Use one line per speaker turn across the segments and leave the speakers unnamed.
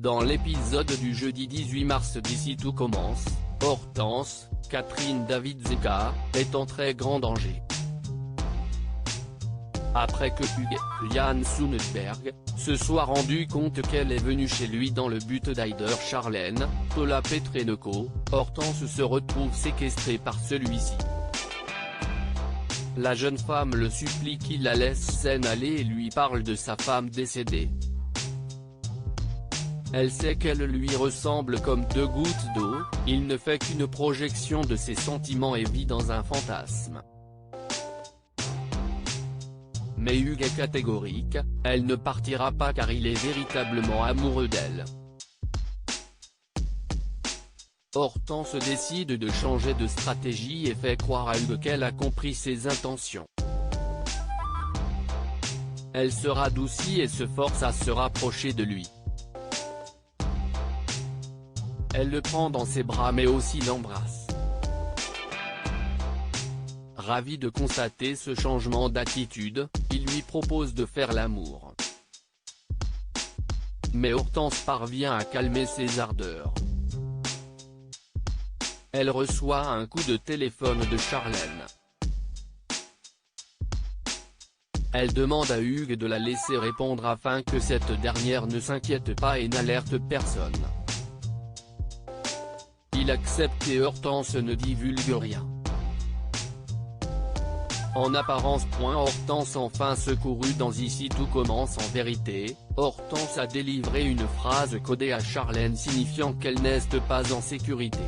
Dans l'épisode du jeudi 18 mars d'Ici tout commence, Hortense, Catherine David Zeka, est en très grand danger. Après que Hugues, Jan Sundberg, se soit rendu compte qu'elle est venue chez lui dans le but d'Haider Charlène, Paula Petrenko, Hortense se retrouve séquestrée par celui-ci. La jeune femme le supplie qu'il la laisse s'en aller et lui parle de sa femme décédée. Elle sait qu'elle lui ressemble comme deux gouttes d'eau, il ne fait qu'une projection de ses sentiments et vit dans un fantasme. Mais Hugues est catégorique, elle ne partira pas car il est véritablement amoureux d'elle. Hortense décide de changer de stratégie et fait croire à Hugues qu'elle a compris ses intentions. Elle se radoucit et se force à se rapprocher de lui. Elle le prend dans ses bras mais aussi l'embrasse. Ravi de constater ce changement d'attitude, il lui propose de faire l'amour. Mais Hortense parvient à calmer ses ardeurs. Elle reçoit un coup de téléphone de Charlène. Elle demande à Hugues de la laisser répondre afin que cette dernière ne s'inquiète pas et n'alerte personne. Il accepte et Hortense ne divulgue rien. En apparence. Hortense enfin secourue dans Ici tout commence. En vérité, Hortense a délivré une phrase codée à Charlène signifiant qu'elle n'est pas en sécurité.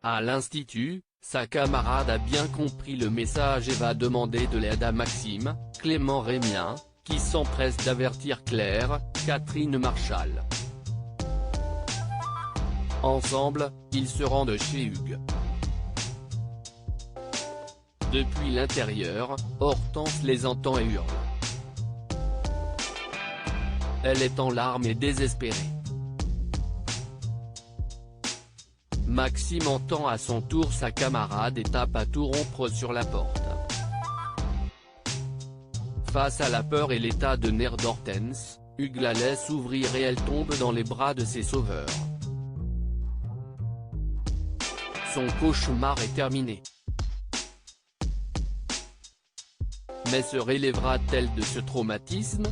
À l'institut, sa camarade a bien compris le message et va demander de l'aide à Maxime, Clément Rémien, qui s'empresse d'avertir Claire, Catherine Marchal. Ensemble, ils se rendent chez Hugues. Depuis l'intérieur, Hortense les entend et hurle. Elle est en larmes et désespérée. Maxime entend à son tour sa camarade et tape à tout rompre sur la porte. Face à la peur et l'état de nerfs d'Hortense, Hugues la laisse ouvrir et elle tombe dans les bras de ses sauveurs. Son cauchemar est terminé. Mais se relèvera-t-elle de ce traumatisme ?